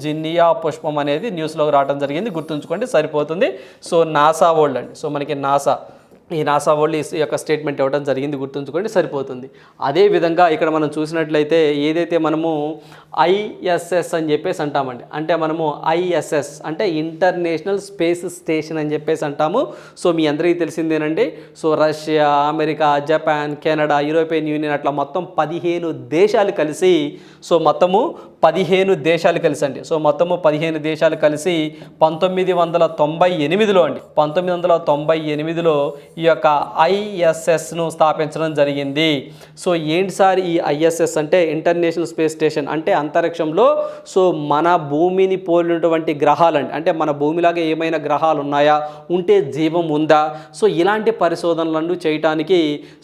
జిన్నియా పుష్పం అనేది న్యూస్లోకి రావడం జరిగింది. గుర్తుంచుకోండి సరిపోతుంది. సో నాసా వరల్డ్ అండి, సో మనకి నాసా వాళ్ళు ఈ యొక్క స్టేట్మెంట్ ఇవ్వడం జరిగింది, గుర్తుంచుకోండి సరిపోతుంది. అదేవిధంగా ఇక్కడ మనం చూసినట్లయితే ఏదైతే మనము ఐఎస్ఎస్ అని చెప్పేసి అంటామండి, అంటే మనము ఐఎస్ఎస్ అంటే ఇంటర్నేషనల్ స్పేస్ స్టేషన్ అని చెప్పేసి అంటాము. సో మీ అందరికీ తెలిసిందేనండి. So Russia, America, Japan, Canada, European union అట్లా మొత్తం 15 దేశాలు కలిసి సో మొత్తము 15 దేశాలు కలిసి అండి. సో మొత్తము 15 దేశాలు కలిసి 1998లో అండి, 1998లో ఈ యొక్క ఐఎస్ఎస్ను స్థాపించడం జరిగింది. సో ఏంటి సార్ ఈ ఐఎస్ఎస్ అంటే ఇంటర్నేషనల్ స్పేస్ స్టేషన్ అంటే అంతరిక్షంలో సో మన భూమిని పోలినటువంటి గ్రహాలండి, అంటే మన భూమిలాగా ఏమైనా గ్రహాలు ఉన్నాయా, ఉంటే జీవం ఉందా, సో ఇలాంటి పరిశోధనలను చేయడానికి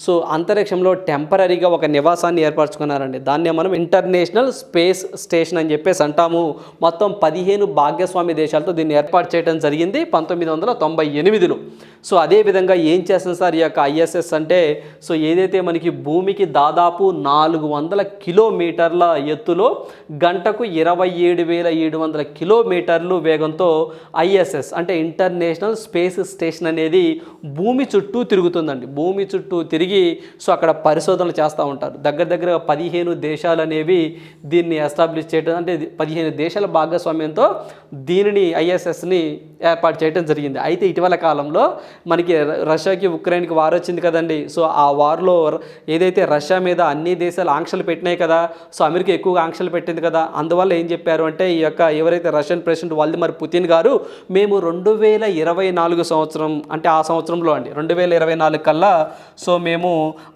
సో అంతరిక్షంలో టెంపరీగా ఒక నివాసాన్ని ఏర్పరచుకున్నారండి. దాన్నే మనం ఇంటర్నేషనల్ స్పేస్ స్టేషన్ అని చెప్పేసి అంటాము. మొత్తం 15 భాగస్వామి దేశాలతో దీన్ని ఏర్పాటు చేయడం జరిగింది 1998లో. సో అదేవిధంగా ఏం చేస్తుంది సార్ ఈ యొక్క ఐఎస్ఎస్ అంటే సో ఏదైతే మనకి భూమికి దాదాపు 400 కిలోమీటర్ల ఎత్తులో గంటకు 27,700 కిలోమీటర్లు వేగంతో ఐఎస్ఎస్ అంటే ఇంటర్నేషనల్ స్పేస్ స్టేషన్ అనేది భూమి చుట్టూ తిరుగుతుందండి. భూమి చుట్టూ తిరిగి సో అక్కడ పరిశోధనలు చేస్తూ ఉంటారు. దగ్గర 15 దేశాలు అనేవి దీన్ని ఎస్టాబ్లిష్ చేయడం, అంటే 15 దేశాల భాగస్వామ్యంతో దీనిని ఐఎస్ఎస్ని ఏర్పాటు చేయడం జరిగింది. అయితే ఇటీవల కాలంలో మనకి రష్యా రష్యాకి ఉక్రెయిన్కి వార్ వచ్చింది కదండి. సో ఆ వార్లో ఏదైతే రష్యా మీద అన్ని దేశాలు ఆంక్షలు పెట్టినాయి కదా, సో అమెరికా ఎక్కువగా ఆంక్షలు పెట్టింది కదా, అందువల్ల ఏం చెప్పారు అంటే ఈ యొక్క ఎవరైతే రష్యన్ ప్రెసిడెంట్ వ్లాదిమిర్ పుతిన్ గారు మేము 2024 సంవత్సరం అంటే ఆ సంవత్సరంలో అండి 2024 కల్లా సో మేము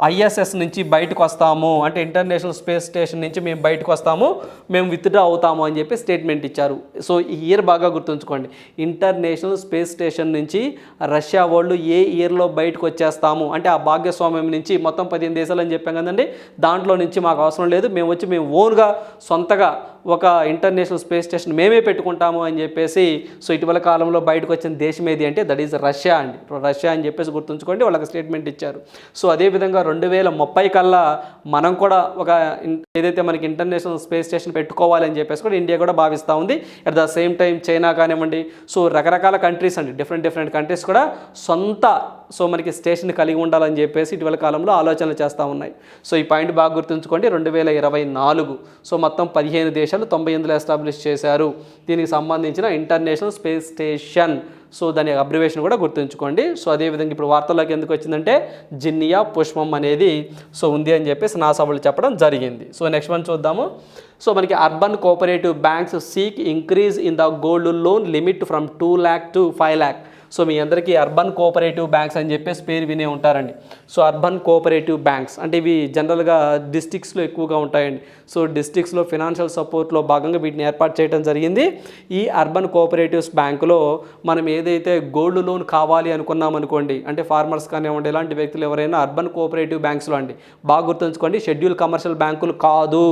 ఐఎస్ఎస్ నుంచి బయటకు వస్తాము, అంటే ఇంటర్నేషనల్ స్పేస్ స్టేషన్ నుంచి మేము బయటకు వస్తాము, మేము విత్డ్రా అవుతాము అని చెప్పి స్టేట్మెంట్ ఇచ్చారు. సో ఈ ఇయర్ బాగా గుర్తుంచుకోండి, ఇంటర్నేషనల్ స్పేస్ స్టేషన్ నుంచి రష్యా వాళ్ళు ఏ ఇయర్లో బయటకు వచ్చేస్తాము అంటే ఆ భాగస్వామ్యం నుంచి మొత్తం 15 దేశాలు అని చెప్పాం కదండి, దాంట్లో నుంచి మాకు అవసరం లేదు, మేము ఓన్గా సొంతగా ఒక ఇంటర్నేషనల్ స్పేస్ స్టేషన్ మేమే పెట్టుకుంటాము అని చెప్పేసి సో ఇటీవల కాలంలో బయటకు వచ్చిన దేశం ఏది అంటే దట్ ఈజ్ రష్యా అండి. రష్యా అని చెప్పేసి గుర్తుంచుకోండి, వాళ్ళకి స్టేట్మెంట్ ఇచ్చారు. సో అదేవిధంగా 2030 కల్లా మనం కూడా ఒక ఏదైతే మనకి ఇంటర్నేషనల్ స్పేస్ స్టేషన్ పెట్టుకోవాలని చెప్పేసి కూడా ఇండియా కూడా భావిస్తూ ఉంది. At the same time China కానివ్వండి, సో రకరకాల కంట్రీస్ అండి, డిఫరెంట్ కంట్రీస్ కూడా సొంత సో మనకి స్టేషన్ కలిగి ఉండాలని చెప్పేసి ఇటీవల కాలంలో ఆలోచనలు చేస్తూ ఉన్నాయి. సో ఈ పాయింట్ బాగా గుర్తుంచుకోండి, 2024 సో మొత్తం 15 దేశాలు 98లో ఎస్టాబ్లిష్ చేశారు దీనికి సంబంధించిన ఇంటర్నేషనల్ స్పేస్ స్టేషన్. సో దాని అబ్రివేషన్ కూడా గుర్తుంచుకోండి. సో అదేవిధంగా ఇప్పుడు వార్తల్లోకి ఎందుకు వచ్చిందంటే జిన్నియా పుష్పం అనేది సో ఉంది అని చెప్పేసి నాసా వాళ్ళు చెప్పడం జరిగింది. సో నెక్స్ట్ వన్ చూద్దాము. సో మనకి urban cooperative banks seek increase in the gold loan limit from 2 lakh to 5 lakh. So మీ అందరికీ అర్బన్ కోఆపరేటివ్ బ్యాంక్స్ అని చెప్పేసి పేరు వినే ఉంటారండి. సో అర్బన్ కోఆపరేటివ్ బ్యాంక్స్ అంటే ఇవి జనరల్గా డిస్ట్రిక్ట్స్లో ఎక్కువగా ఉంటాయండి. సో డిస్ట్రిక్ట్స్లో ఫినాన్షియల్ సపోర్ట్లో భాగంగా వీటిని ఏర్పాటు చేయడం జరిగింది. ఈ అర్బన్ కోఆపరేటివ్స్ బ్యాంకులో మనం ఏదైతే గోల్డ్ లోన్ కావాలి అనుకున్నాం అనుకోండి, అంటే ఫార్మర్స్ కానివ్వండి ఇలాంటి వ్యక్తులు ఎవరైనా అర్బన్ కోఆపరేటివ్ బ్యాంక్స్లో అండి, బాగా గుర్తుంచుకోండి, షెడ్యూల్ కమర్షియల్ బ్యాంకులు కాదు.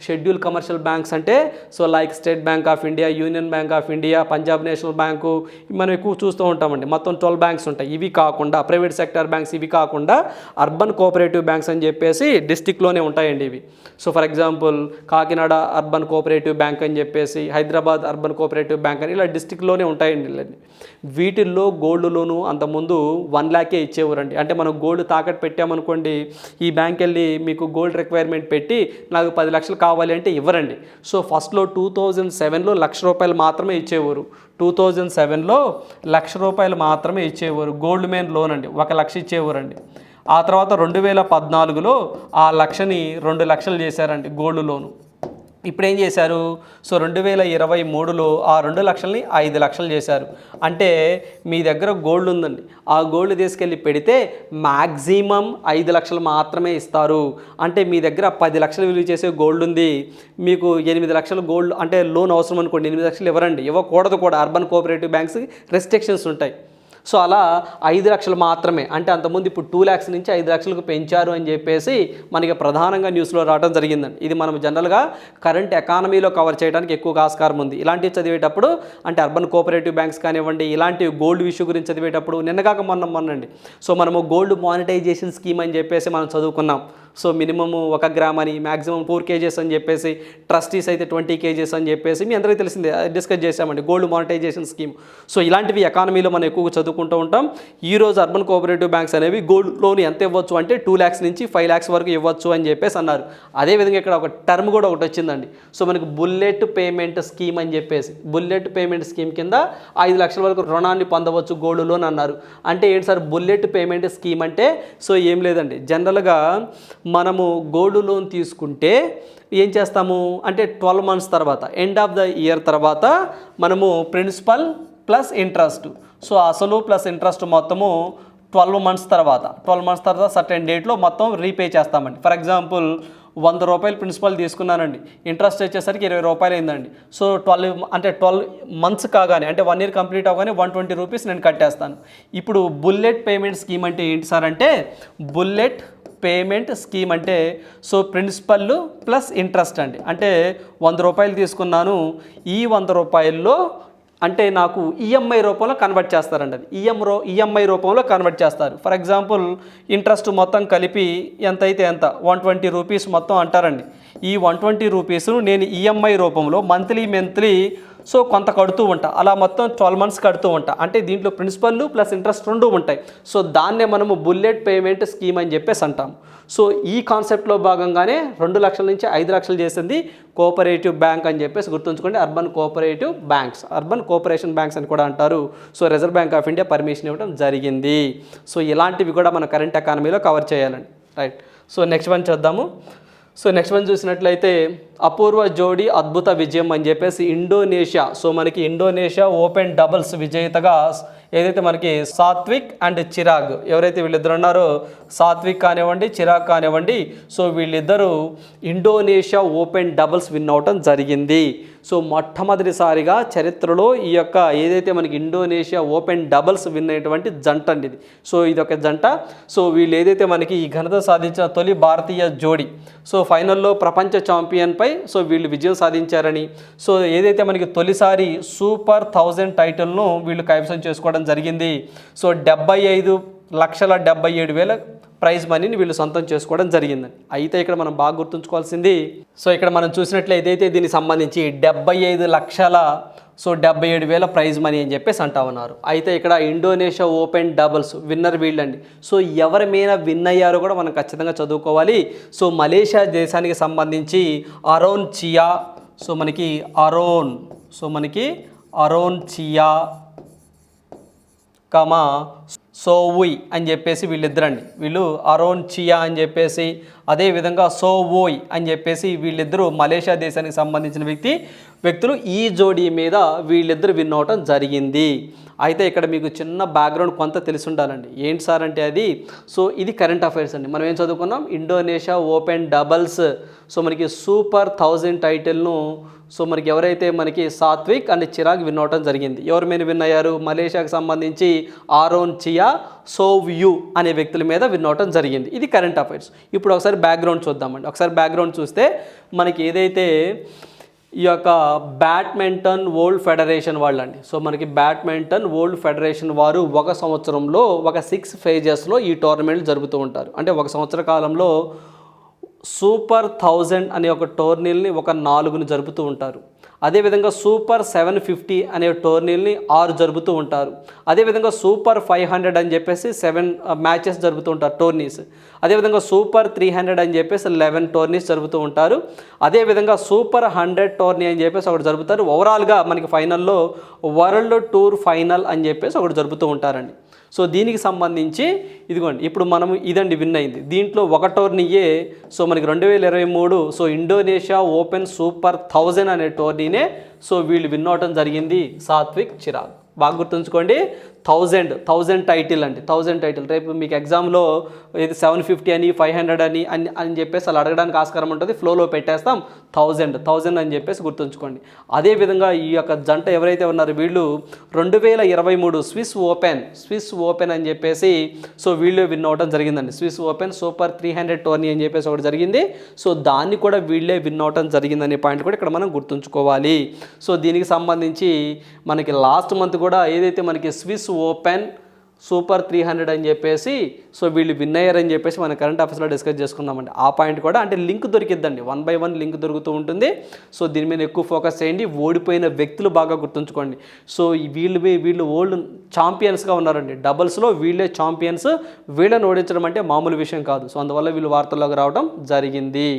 షెడ్యూల్ కమర్షియల్ బ్యాంక్స్ అంటే so like state bank of India, union bank of India, Punjab national bank మనం ఎక్కువ చూస్తూ ఉంటాం. మొత్తం 12 బ్యాంక్స్ ఉంటాయి. ఇవి కాకుండా ప్రైవేట్ సెక్టర్ బ్యాంక్స్ ఇవి కాకుండా అర్బన్ కోఆపరేటివ్ బ్యాంక్స్ అని చెప్పేసి డిస్టిక్లోనే ఉంటాయండి ఇవి. So for example Kakinada urban cooperative bank అని చెప్పేసి, హైదరాబాద్ అర్బన్ కోఆపరేటివ్ బ్యాంక్ అని ఇలా డిస్టిక్లోనే ఉంటాయండి. వీటిల్లో గోల్డ్ లోను అంతకుముందు 1 lakh ఇచ్చేవారండి. అంటే మనం గోల్డ్ తాకట్టు పెట్టామనుకోండి, ఈ బ్యాంక్ వెళ్ళి మీకు గోల్డ్ రిక్వైర్మెంట్ పెట్టి నాకు 10 లక్షలు కావాలి అంటే ఇవ్వరండి. సో ఫస్ట్లో 2007లో ₹1,00,000 మాత్రమే ఇచ్చేవారు. 2007లో ₹1,00,000 మాత్రమే ఇచ్చేవారు గోల్డ్ మెయిన్ లోన్ అండి, 1 లక్ష ఇచ్చేవారండి. ఆ తర్వాత 2014లో ఆ లక్షని 2 లక్షలు చేశారండి గోల్డ్ లోను. ఇప్పుడు ఏం చేశారు, సో 2023లో ఆ 2 లక్షల్ని 5 లక్షలు చేశారు. అంటే మీ దగ్గర గోల్డ్ ఉందండి, ఆ గోల్డ్ తీసుకెళ్ళి పెడితే మ్యాక్సిమం 5 లక్షలు మాత్రమే ఇస్తారు. అంటే మీ దగ్గర 10 లక్షలు విలువ చేసే గోల్డ్ ఉంది, మీకు 8 లక్షలు గోల్డ్ అంటే లోన్ అవసరం అనుకోండి, 8 లక్షలు ఇవ్వరండి, ఇవ్వకూడదు కూడా. అర్బన్ కోఆపరేటివ్ బ్యాంక్స్ రెస్ట్రిక్షన్స్ ఉంటాయి. సో అలా 5 లక్షలు మాత్రమే, అంటే అంతకుముందు ఇప్పుడు 2 lakhs నుంచి 5 లక్షలకు పెంచారు అని చెప్పేసి మనకి ప్రధానంగా న్యూస్లో రావడం జరిగిందండి. ఇది మనం జనరల్గా కరెంట్ ఎకానమీలో కవర్ చేయడానికి ఎక్కువగా ఆస్కారం ఉంది. ఇలాంటివి చదివేటప్పుడు అంటే అర్బన్ కోఆపరేటివ్ బ్యాంక్స్ కానివ్వండి, ఇలాంటి గోల్డ్ ఇష్యూ గురించి చదివేటప్పుడు నిన్నగాక మొన్నండి సో మనము గోల్డ్ మానిటైజేషన్ స్కీమ్ అని చెప్పేసి మనం చదువుకున్నాం. సో మినిమమ్ 1 గ్రామ్ అని, మ్యాక్సిమం 4 kgs అని చెప్పేసి, ట్రస్టీస్ అయితే 20 kgs అని చెప్పేసి మీ అందరికీ తెలిసిందే, డిస్కస్ చేసామండి గోల్డ్ మానిటైజేషన్ స్కీమ్. సో ఇలాంటివి ఎకానమీలో మనం ఎక్కువగా చదువుకుంటూ ఉంటాం. ఈరోజు అర్బన్ కోఆపరేటివ్ బ్యాంక్స్ అనేవి గోల్డ్ లోన్ ఎంత ఇవ్వచ్చు అంటే 2 lakhs నుంచి 5 lakhs వరకు ఇవ్వచ్చు అని చెప్పేసి అన్నారు. అదేవిధంగా ఇక్కడ ఒక టర్మ్ కూడా ఒకటి వచ్చిందండి. సో మనకి బుల్లెట్ పేమెంట్ స్కీమ్ అని చెప్పేసి, బుల్లెట్ పేమెంట్ స్కీమ్ కింద 5 లక్షల వరకు రుణాన్ని పొందవచ్చు గోల్డ్ లోన్ అన్నారు. అంటే ఏంటి సార్ బుల్లెట్ పేమెంట్ స్కీమ్ అంటే? సో ఏం లేదండి, జనరల్గా మనము గోల్డ్ లోన్ తీసుకుంటే ఏం చేస్తాము అంటే 12 months తర్వాత, ఎండ్ ఆఫ్ ద ఇయర్ తర్వాత మనము ప్రిన్సిపల్ ప్లస్ ఇంట్రెస్ట్, సో అసలు ప్లస్ ఇంట్రెస్ట్ మొత్తము 12 months తర్వాత సర్టెన్ డేట్లో మొత్తం రీపే చేస్తామండి. ఫర్ ఎగ్జాంపుల్ ₹100 ప్రిన్సిపల్ తీసుకున్నానండి, ఇంట్రెస్ట్ వచ్చేసరికి ₹20 అయిందండి. సో 12 months కాగానే అంటే 1 year కంప్లీట్ అవగానే ₹120 నేను కట్టేస్తాను. ఇప్పుడు బుల్లెట్ పేమెంట్ స్కీమ్ అంటే ఏంటి సార్ అంటే, బుల్లెట్ పేమెంట్ స్కీమ్ అంటే సో ప్రిన్సిపల్ ప్లస్ ఇంట్రెస్ట్ అండి. అంటే ₹100 తీసుకున్నాను, ఈ ₹100లో అంటే నాకు ఈఎంఐ రూపంలో కన్వర్ట్ చేస్తారండి. అది ఈఎంఐ రూపంలో కన్వర్ట్ చేస్తారు. ఫర్ ఎగ్జాంపుల్ ఇంట్రెస్ట్ మొత్తం కలిపి ఎంత అయితే ఎంత ₹120 మొత్తం అంటారండి. ఈ ₹120 నేను ఈఎంఐ రూపంలో మంత్లీ సో కొంత కడుతూ ఉంటా, అలా మొత్తం 12 months కడుతూ ఉంటా. అంటే దీంట్లో ప్రిన్సిపల్ ప్లస్ ఇంట్రెస్ట్ 2 ఉంటాయి. సో దాన్నే మనము బుల్లెట్ పేమెంట్ స్కీమ్ అని చెప్పేసి అంటాం. సో ఈ కాన్సెప్ట్లో భాగంగానే 2 లక్షల నుంచి 5 లక్షలు చేసింది కోఆపరేటివ్ బ్యాంక్ అని చెప్పేసి గుర్తుంచుకోండి. Urban cooperative banks, urban cooperation banks అని కూడా అంటారు. So reserve bank of India permission ఇవ్వడం జరిగింది. సో ఇలాంటివి కూడా మన కరెంట్ ఎకానమీలో కవర్ చేయాలండి. రైట్. సో నెక్స్ట్ వన్ చూద్దాము. సో నెక్స్ట్ వన్ చూసినట్లయితే అపూర్వ జోడీ అద్భుత విజయం అని చెప్పేసి ఇండోనేషియా. సో మనకి ఇండోనేషియా ఓపెన్ డబుల్స్ విజేతగా ఏదైతే మనకి సాత్విక్ అండ్ చిరాగ్, ఎవరైతే వీళ్ళిద్దరు ఉన్నారో సాత్విక్ కానివ్వండి చిరాగ్ కానివ్వండి, సో వీళ్ళిద్దరూ ఇండోనేషియా ఓపెన్ డబుల్స్ విన్ అవటం జరిగింది. సో మొట్టమొదటిసారిగా చరిత్రలో ఈ యొక్క ఏదైతే మనకి ఇండోనేషియా ఓపెన్ డబుల్స్ విన్ అయినటువంటి జంట అండి ఇది. సో ఇది ఒక జంట. సో వీళ్ళు ఏదైతే మనకి ఈ ఘనత సాధించిన తొలి భారతీయ జోడీ, సో ఫైనల్లో ప్రపంచ ఛాంపియన్పై సో వీళ్ళు విజయం సాధించారని, సో ఏదైతే మనకి తొలిసారి సూపర్ 1000 టైటిల్ను వీళ్ళు కైవసం చేసుకోవడం జరిగింది. సో 75,77,000 ప్రైజ్ మనీని వీళ్ళు సొంతం చేసుకోవడం జరిగిందని. అయితే ఇక్కడ మనం బాగా గుర్తుంచుకోవాల్సింది, సో ఇక్కడ మనం చూసినట్లయితే దీనికి సంబంధించి 75,77,000 ప్రైజ్ మనీ అని చెప్పేసి అంటా ఉన్నారు. అయితే ఇక్కడ ఇండోనేషియా ఓపెన్ డబుల్స్ విన్నర్ వీళ్ళండి. సో ఎవరి మీద విన్ అయ్యారో కూడా మనం ఖచ్చితంగా చదువుకోవాలి. సో మలేషియా దేశానికి సంబంధించి అరోన్ చియా, సో మనకి అరోన్ చియా కమా సోవుయ్ అని చెప్పేసి వీళ్ళిద్దరండి. వీళ్ళు అరోన్ చియా అని చెప్పేసి, అదేవిధంగా సోవోయ్ అని చెప్పేసి వీళ్ళిద్దరూ మలేషియా దేశానికి సంబంధించిన వ్యక్తులు ఈ జోడీ మీద వీళ్ళిద్దరు విన్ అవటం జరిగింది. అయితే ఇక్కడ మీకు చిన్న బ్యాక్గ్రౌండ్ కొంత తెలిసి ఉండాలండి. ఏంటి సార్ అంటే అది, సో ఇది కరెంట్ అఫైర్స్ అండి. మనం ఏం చదువుకున్నాం, ఇండోనేషియా ఓపెన్ డబుల్స్ సో మనకి సూపర్ 1000 టైటిల్ను సో మనకి ఎవరైతే మనకి సాత్విక్ అండ్ చిరాగ్ విన్ అవటం జరిగింది. ఎవరి మీద విన్ అయ్యారు, మలేషియాకి సంబంధించి ఆరోన్ చియా సోవ్యూ అనే వ్యక్తుల మీద విన్ అవటం జరిగింది. ఇది కరెంట్ అఫైర్స్. ఇప్పుడు ఒకసారి బ్యాక్గ్రౌండ్ చూద్దామండి. ఒకసారి బ్యాక్గ్రౌండ్ చూస్తే మనకి ఏదైతే ఈ యొక్క బ్యాడ్మింటన్ వరల్డ్ ఫెడరేషన్ వాళ్ళండి, సో మనకి బ్యాడ్మింటన్ వరల్డ్ ఫెడరేషన్ వారు ఒక సంవత్సరంలో ఒక 6 ఫేజెస్లో ఈ టోర్నమెంట్లు జరుపుతూ ఉంటారు. అంటే ఒక సంవత్సర కాలంలో సూపర్ 1000 అనే ఒక టోర్నీల్ని ఒక 4 జరుపుతూ ఉంటారు. అదేవిధంగా సూపర్ 750 అనే టోర్నీల్ని 6 జరుపుతూ ఉంటారు. అదేవిధంగా సూపర్ 500 అని చెప్పేసి 7 మ్యాచెస్ జరుపుతూ ఉంటారు టోర్నీస్. అదేవిధంగా సూపర్ 300 అని చెప్పేసి 11 టోర్నీస్ జరుపుతూ ఉంటారు. అదేవిధంగా సూపర్ 100 టోర్నీ అని చెప్పేసి ఒకటి జరుపుతారు. ఓవరాల్గా మనకి ఫైనల్లో వరల్డ్ టూర్ ఫైనల్ అని చెప్పేసి ఒకటి జరుపుతూ ఉంటారండి. సో దీనికి సంబంధించి ఇదిగోండి ఇప్పుడు మనం ఇదండి విన్ అయింది. దీంట్లో ఒక టోర్నీయే సో మనకి 2023 సో ఇండోనేషియా ఓపెన్ సూపర్ 1000 అనే టోర్నీనే సో వీళ్ళు విన్ అవటం జరిగింది సాత్విక్ చిరాగ్. బాగా గుర్తుంచుకోండి, 1000 టైటిల్ అండి, 1000 టైటిల్. రేపు మీకు ఎగ్జామ్లో ఇది 750 అని 500 అని చెప్పేసి అలా అడగడానికి ఆస్కారం ఉంటుంది. ఫ్లోలో పెట్టేస్తాం 1000 అని చెప్పేసి గుర్తుంచుకోండి. అదేవిధంగా ఈ యొక్క జంట ఎవరైతే ఉన్నారో వీళ్ళు 2023 స్విస్ ఓపెన్ అని చెప్పేసి సో వీళ్ళు విన్ అవ్వడం జరిగిందండి. స్విస్ ఓపెన్ సూపర్ 300 టోర్నీ అని చెప్పేసి ఒకటి జరిగింది. సో దాన్ని కూడా వీళ్ళే విన్ అవ్వడం జరిగిందనే పాయింట్ కూడా ఇక్కడ మనం గుర్తుంచుకోవాలి. సో దీనికి సంబంధించి మనకి లాస్ట్ మంత్ కూడా ఏదైతే మనకి స్విస్ ఓపెన్ సూపర్ 300 అని చెప్పేసి సో వీళ్ళు విన్ అయ్యారని చెప్పేసి మన కరెంట్ అఫైర్స్లో డిస్కస్ చేసుకున్నామండి. ఆ పాయింట్ కూడా అంటే లింక్ దొరికిద్దండి, 1 by 1 లింక్ దొరుకుతూ ఉంటుంది. సో దీని మీద ఎక్కువ ఫోకస్ చేయండి. ఓడిపోయిన వ్యక్తులు బాగా గుర్తుంచుకోండి. సో వీళ్ళు ఓల్డ్ ఛాంపియన్స్గా ఉన్నారండి. డబుల్స్లో వీళ్ళే ఛాంపియన్స్. వీళ్ళని ఓడించడం అంటే మామూలు విషయం కాదు. సో అందువల్ల వీళ్ళు వార్తల్లోకి రావడం జరిగింది.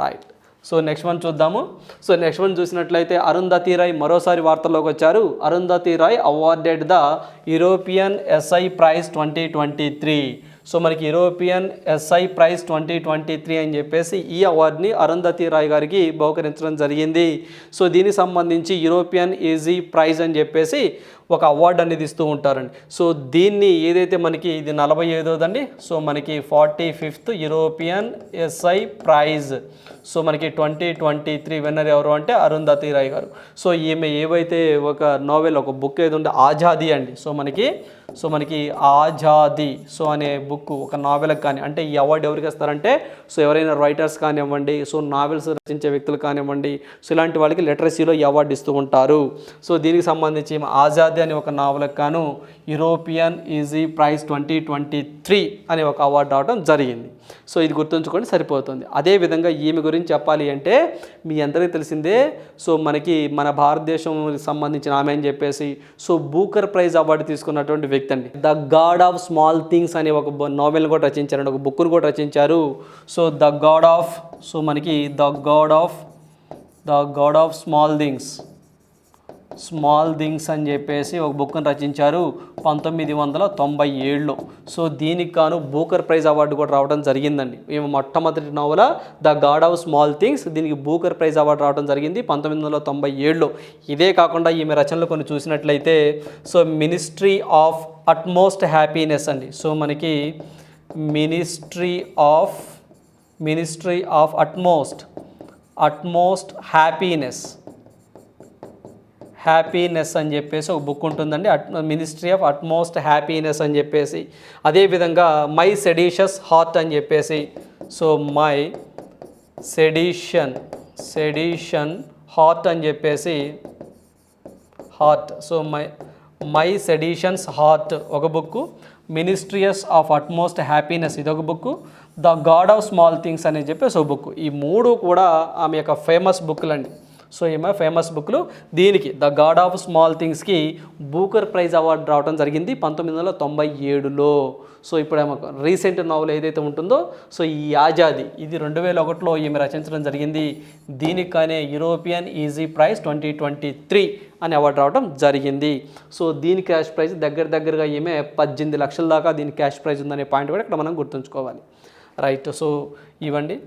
రైట్. సో నెక్స్ట్ వన్ చూద్దాము. సో నెక్స్ట్ వన్ చూసినట్లయితే అరుంధతి రాయ్ మరోసారి వార్తల్లోకి వచ్చారు. Arundhati Roy awarded the European essay prize 2023. So మనకి యూరోపియన్ ఎస్ఐ ప్రైజ్ 2023 అని చెప్పేసి ఈ అవార్డుని అరుంధతి రాయ్ గారికి బహుకరించడం జరిగింది. సో దీనికి సంబంధించి యూరోపియన్ ఈజీ ప్రైజ్ అని చెప్పేసి ఒక అవార్డు అనేది ఇస్తూ ఉంటారండి. సో దీన్ని ఏదైతే మనకి ఇది 45వదండి. సో మనకి 45th European essay praise. So మనకి 2023 విన్నర్ ఎవరు అంటే అరుంధతి రాయ్ గారు. సో ఈమె ఏవైతే ఒక నోవెల్ ఒక బుక్ ఏది ఉంటే ఆజాదీ అండి. సో మనకి ఆజాదీ సో అనే బుక్ ఒక నావెల్కి కానీ అంటే ఈ అవార్డు ఎవరికి ఇస్తారంటే సో ఎవరైనా రైటర్స్ కానివ్వండి, సో నావెల్స్ రచించే వ్యక్తులు కానివ్వండి, సో ఇలాంటి వాళ్ళకి లిటరసీలో ఈ అవార్డు ఇస్తూ ఉంటారు. సో దీనికి సంబంధించి ఆజాదీ అనే ఒక నావెల్కి గాను యూరోపియన్ ఈజీ ప్రైజ్ 2023 అనే ఒక అవార్డు రావడం జరిగింది. సో ఇది గుర్తుంచుకోండి సరిపోతుంది. అదేవిధంగా ఈమె గురించి చెప్పాలి అంటే మీ అందరికీ తెలిసిందే. సో మనకి మన భారతదేశం సంబంధించిన ఆమె అని చెప్పేసి సో బూకర్ ప్రైజ్ అవార్డు తీసుకున్నటువంటి వ్యక్తి అండి. The god of small things అనే ఒక ఒక నావెల్ని కూడా రచించారు, ఒక బుక్ను కూడా రచించారు. So the god of small things అని చెప్పేసి ఒక బుక్ని రచించారు 1997లో. సో దీనికి గాను బూకర్ ప్రైజ్ అవార్డు కూడా రావడం జరిగిందండి. ఈమె మొట్టమొదటి నవల the god of small things, దీనికి బూకర్ ప్రైజ్ అవార్డు రావడం జరిగింది 1997లో. ఇదే కాకుండా ఈమె రచనలు కొన్ని చూసినట్లయితే so ministry of utmost happiness అండి. సో మనకి మినిస్ట్రీ ఆఫ్ అట్మోస్ట్ హ్యాపీనెస్ అని చెప్పేసి ఒక బుక్ ఉంటుందండి, మినిస్ట్రీ ఆఫ్ అట్మోస్ట్ హ్యాపీనెస్ అని చెప్పేసి. అదేవిధంగా మై సెడిషియస్ హార్ట్ అని చెప్పేసి, సో మై సెడిషన్ హార్ట్ అని చెప్పేసి సో మై సెడిషన్స్ హార్ట్ ఒక book, ministries of utmost happiness ఇదొక book, the god of small things అని చెప్పేసి ఒక బుక్. ఈ మూడు కూడా ఆమె యొక్క ఫేమస్ బుక్లండి. సో ఈమె ఫేమస్ బుక్లు. దీనికి ద గాడ్ ఆఫ్ స్మాల్ థింగ్స్కి బూకర్ ప్రైజ్ అవార్డు రావడం జరిగింది 1997లో. సో ఇప్పుడు ఆమె రీసెంట్ నావల్ ఏదైతే ఉంటుందో సో ఈ ఆజాదీ ఇది 2001లో ఈమె రచించడం జరిగింది. దీనికి కానీ యూరోపియన్ ఈజీ ప్రైజ్ 2023 అని అవార్డు రావడం జరిగింది. సో దీని క్యాష్ ప్రైజ్ దగ్గరగా ఈమె 18 లక్షల దాకా దీని క్యాష్ ప్రైజ్ ఉందనే పాయింట్ కూడా ఇక్కడ మనం గుర్తుంచుకోవాలి. రైట్. సో ఇవ్వండి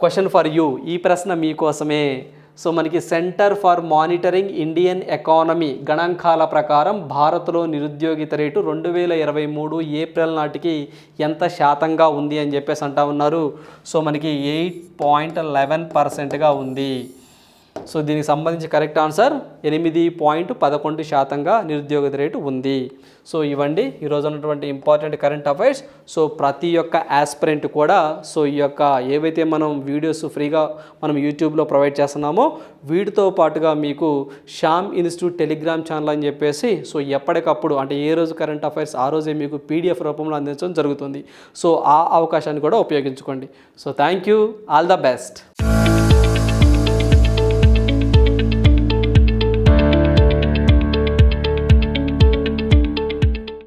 క్వశ్చన్ ఫర్ యూ, ఈ ప్రశ్న మీకోసమే. సో మనకి centre for monitoring Indian economy గణాంకాల ప్రకారం భారత్లో నిరుద్యోగిత రేటు 2023 ఏప్రిల్ నాటికి ఎంత శాతంగా ఉంది అని చెప్పేసి అంటా ఉన్నారు. సో మనకి 8.11%గా ఉంది. సో దీనికి సంబంధించి కరెక్ట్ ఆన్సర్ 8.11% నిరుద్యోగిత రేటు ఉంది. సో ఇవ్వండి ఈరోజు ఉన్నటువంటి ఇంపార్టెంట్ కరెంట్ అఫైర్స్. సో ప్రతి ఒక్క ఆస్పిరెంట్ కూడా సో ఈ యొక్క ఏవైతే మనం వీడియోస్ ఫ్రీగా మనం యూట్యూబ్లో ప్రొవైడ్ చేస్తున్నామో వీటితో పాటుగా మీకు శ్యామ్ ఇన్స్టిట్యూట్ టెలిగ్రామ్ ఛానల్ అని చెప్పేసి సో ఎప్పటికప్పుడు అంటే ఏ రోజు కరెంట్ అఫైర్స్ ఆ రోజే మీకు పీడిఎఫ్ రూపంలో అందించడం జరుగుతుంది. సో ఆ అవకాశాన్ని కూడా ఉపయోగించుకోండి. So thank you, all the best.